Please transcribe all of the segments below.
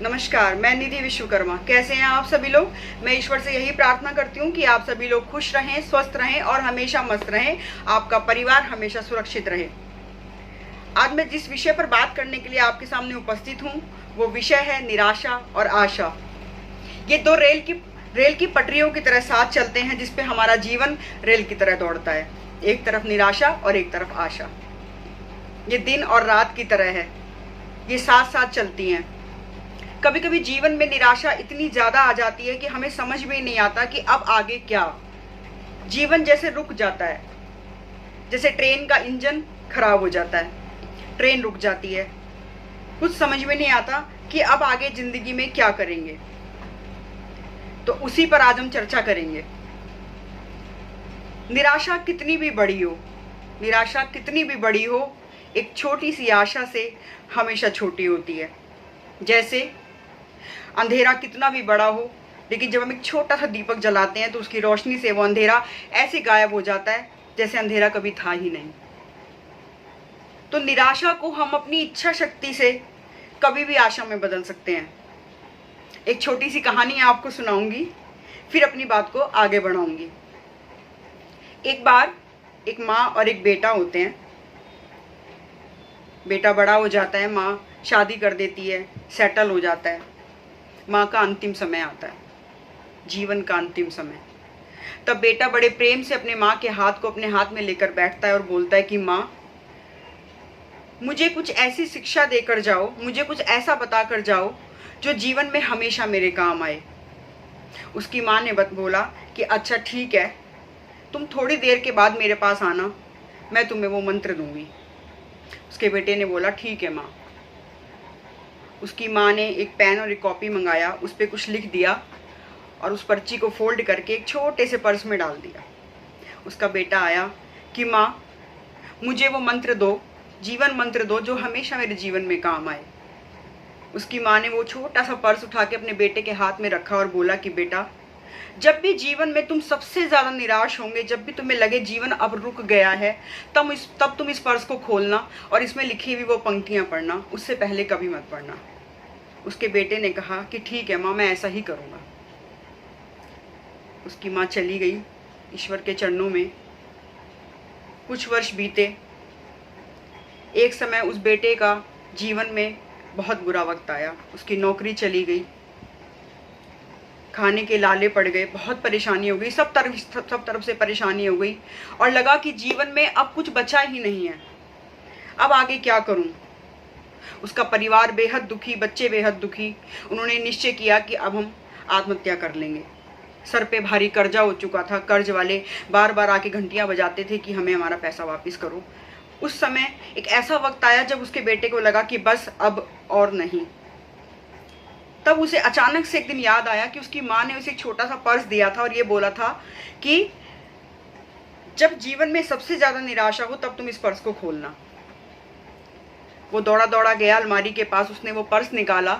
नमस्कार, मैं निधि विश्वकर्मा। कैसे हैं आप सभी लोग। मैं ईश्वर से यही प्रार्थना करती हूँ कि आप सभी लोग खुश रहें, स्वस्थ रहें और हमेशा मस्त रहें। आपका परिवार हमेशा सुरक्षित रहे। आज मैं जिस विषय पर बात करने के लिए आपके सामने उपस्थित हूँ वो विषय है निराशा और आशा। ये दो रेल की पटरियों की तरह साथ चलते हैं, जिसपे हमारा जीवन रेल की तरह दौड़ता है। एक तरफ निराशा और एक तरफ आशा। ये दिन और रात की तरह है, ये साथ साथ चलती हैं। कभी कभी जीवन में निराशा इतनी ज्यादा आ जाती है कि हमें समझ में नहीं आता कि अब आगे क्या। जीवन जैसे रुक जाता है, जैसे ट्रेन का इंजन खराब हो जाता है, ट्रेन रुक जाती है। कुछ समझ में नहीं आता कि अब आगे जिंदगी में क्या करेंगे। तो उसी पर आज हम चर्चा करेंगे। निराशा कितनी भी बड़ी हो, निराशा कितनी भी बड़ी हो, एक छोटी सी आशा से हमेशा छोटी होती है। जैसे अंधेरा कितना भी बड़ा हो, लेकिन जब हम एक छोटा सा दीपक जलाते हैं तो उसकी रोशनी से वो अंधेरा ऐसे गायब हो जाता है जैसे अंधेरा कभी था ही नहीं। तो निराशा को हम अपनी इच्छा शक्ति से कभी भी आशा में बदल सकते हैं। एक छोटी सी कहानी आपको सुनाऊंगी, फिर अपनी बात को आगे बढ़ाऊंगी। एक बार एक माँ और एक बेटा होते हैं। बेटा बड़ा हो जाता है, माँ शादी कर देती है, सेटल हो जाता है। माँ का अंतिम समय आता है, जीवन का अंतिम समय। तब बेटा बड़े प्रेम से अपने माँ के हाथ को अपने हाथ में लेकर बैठता है और बोलता है कि माँ, मुझे कुछ ऐसी शिक्षा देकर जाओ, मुझे कुछ ऐसा बता कर जाओ जो जीवन में हमेशा मेरे काम आए। उसकी माँ ने बोला कि अच्छा ठीक है, तुम थोड़ी देर के बाद मेरे पास आना, मैं तुम्हें वो मंत्र दूंगी। उसके बेटे ने बोला ठीक है माँ। उसकी माँ ने एक पेन और एक कॉपी मंगाया, उस पर कुछ लिख दिया और उस पर्ची को फोल्ड करके एक छोटे से पर्स में डाल दिया। उसका बेटा आया कि माँ, मुझे वो मंत्र दो, जीवन मंत्र दो जो हमेशा मेरे जीवन में काम आए। उसकी माँ ने वो छोटा सा पर्स उठा के अपने बेटे के हाथ में रखा और बोला कि बेटा, जब भी जीवन में तुम सबसे ज़्यादा निराश होंगे, जब भी तुम्हें लगे जीवन अब रुक गया है, तब तुम इस पर्स को खोलना और इसमें लिखी हुई वो पंक्तियाँ पढ़ना, उससे पहले कभी मत पढ़ना। उसके बेटे ने कहा कि ठीक है माँ, मैं ऐसा ही करूँगा। उसकी माँ चली गई ईश्वर के चरणों में। कुछ वर्ष बीते। एक समय उस बेटे का जीवन में बहुत बुरा वक्त आया। उसकी नौकरी चली गई, खाने के लाले पड़ गए, बहुत परेशानी हो गई, सब तरफ से परेशानी हो गई और लगा कि जीवन में अब कुछ बचा ही नहीं है। अब आगे क्या करूं। उसका परिवार बेहद दुखी, बच्चे बेहद दुखी। उन्होंने निश्चय किया कि अब हम आत्महत्या कर लेंगे। सर पे भारी कर्जा हो चुका था, कर्ज वाले बार बार आके घंटियां बजाते थे कि हमें हमारा पैसा वापस करो। उस समय एक ऐसा वक्त आया जब उसके बेटे को लगा कि बस अब और नहीं। तब उसे अचानक से एक दिन याद आया कि उसकी माँ ने उसे एक छोटा सा पर्स दिया था और ये बोला था कि जब जीवन में सबसे ज्यादा निराशा हो तब तुम इस पर्स को खोलना। वो दौड़ा दौड़ा गया अलमारी के पास, उसने वो पर्स निकाला,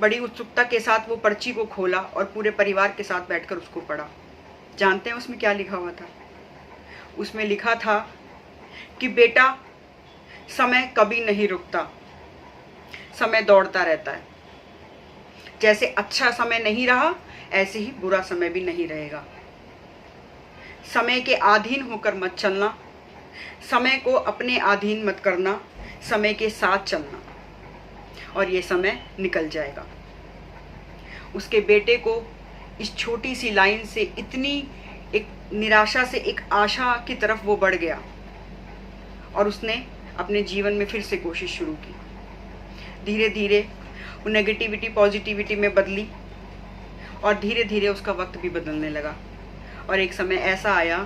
बड़ी उत्सुकता के साथ वो पर्ची को खोला और पूरे परिवार के साथ बैठकर उसको पढ़ा। जानते हैं उसमें क्या लिखा हुआ था? उसमें लिखा था कि बेटा, समय कभी नहीं रुकता, समय दौड़ता रहता है। जैसे अच्छा समय नहीं रहा, ऐसे ही बुरा समय भी नहीं रहेगा। समय के अधीन होकर मत चलना, समय को अपने अधीन मत करना, समय के साथ चलना और ये समय निकल जाएगा। उसके बेटे को इस छोटी सी लाइन से इतनी एक निराशा से एक आशा की तरफ वो बढ़ गया और उसने अपने जीवन में फिर से कोशिश शुरू की। धीरे धीरे वो नेगेटिविटी पॉजिटिविटी में बदली और धीरे धीरे उसका वक्त भी बदलने लगा। और एक समय ऐसा आया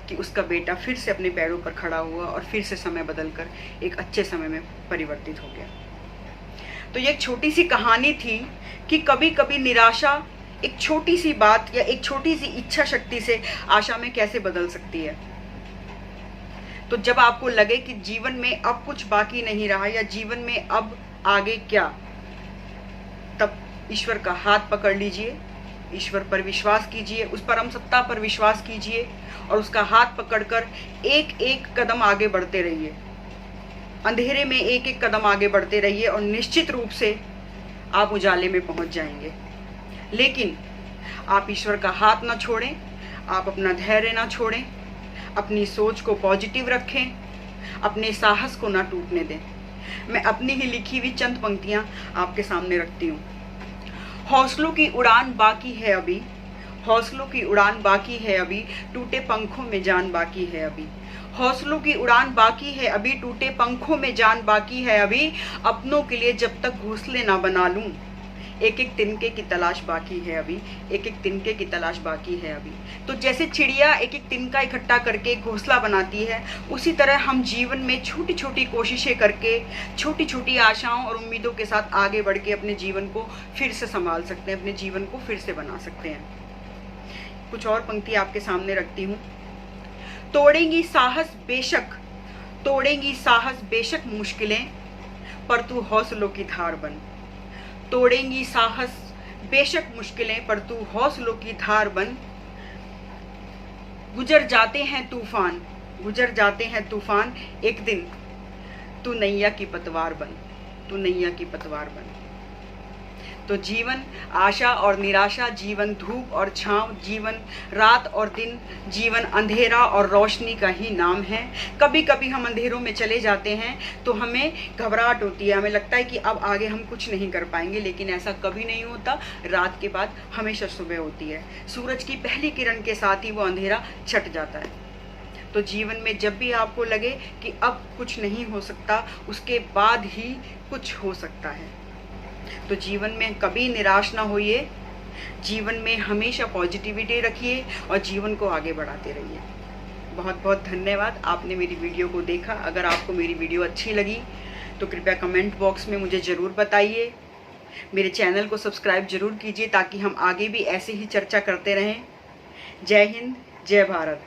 कि उसका बेटा फिर से अपने पैरों पर खड़ा हुआ और फिर से समय बदलकर एक अच्छे समय में परिवर्तित हो गया। तो ये एक छोटी सी कहानी थी कि कभी कभी निराशा एक छोटी सी बात या एक छोटी सी इच्छा शक्ति से आशा में कैसे बदल सकती है। तो जब आपको लगे कि जीवन में अब कुछ बाकी नहीं रहा या जीवन में अब आगे क्या, तब ईश्वर का हाथ पकड़ लीजिए, ईश्वर पर विश्वास कीजिए, उस परम सत्ता पर विश्वास कीजिए और उसका हाथ पकड़कर एक एक कदम आगे बढ़ते रहिए। अंधेरे में एक एक कदम आगे बढ़ते रहिए और निश्चित रूप से आप उजाले में पहुंच जाएंगे। लेकिन आप ईश्वर का हाथ ना छोड़ें, आप अपना धैर्य ना छोड़ें, अपनी सोच को पॉजिटिव रखें, अपने साहस को ना टूटने दें। मैं अपनी ही लिखी हुई चंद पंक्तियां आपके सामने रखती हूँ। हौसलों की उड़ान बाकी है अभी, हौसलों की उड़ान बाकी है अभी, टूटे पंखों में जान बाकी है अभी। हौसलों की उड़ान बाकी है अभी, टूटे पंखों में जान बाकी है अभी। अपनों के लिए जब तक घोंसले ना बना लूं, एक एक तिनके की तलाश बाकी है अभी, एक एक तिनके की तलाश बाकी है अभी। तो जैसे चिड़िया एक एक तिनका इकट्ठा करके घोंसला बनाती है, उसी तरह हम जीवन में छोटी छोटी कोशिशें करके, छोटी छोटी आशाओं और उम्मीदों के साथ आगे बढ़ के अपने जीवन को फिर से संभाल सकते हैं, अपने जीवन को फिर से बना सकते हैं। कुछ और पंक्ति आपके सामने रखती हूँ। तोड़ेंगी साहस बेशक, तोड़ेंगी साहस बेशक मुश्किलें, पर तू हौसलों की धार बन। तोड़ेंगी साहस बेशक मुश्किलें, पर तू हौसलों की धार बन। गुजर जाते हैं तूफान, गुजर जाते हैं तूफान, एक दिन तू नैया की पतवार बन, तू नैया की पतवार बन। तो जीवन आशा और निराशा, जीवन धूप और छांव, जीवन रात और दिन, जीवन अंधेरा और रोशनी का ही नाम है। कभी कभी हम अंधेरों में चले जाते हैं तो हमें घबराहट होती है, हमें लगता है कि अब आगे हम कुछ नहीं कर पाएंगे, लेकिन ऐसा कभी नहीं होता। रात के बाद हमेशा सुबह होती है। सूरज की पहली किरण के साथ ही वो अंधेरा छट जाता है। तो जीवन में जब भी आपको लगे कि अब कुछ नहीं हो सकता, उसके बाद ही कुछ हो सकता है। तो जीवन में कभी निराश ना होइए, जीवन में हमेशा पॉजिटिविटी रखिए और जीवन को आगे बढ़ाते रहिए। बहुत बहुत धन्यवाद, आपने मेरी वीडियो को देखा। अगर आपको मेरी वीडियो अच्छी लगी तो कृपया कमेंट बॉक्स में मुझे ज़रूर बताइए। मेरे चैनल को सब्सक्राइब जरूर कीजिए ताकि हम आगे भी ऐसे ही चर्चा करते रहें। जय हिंद, जय भारत।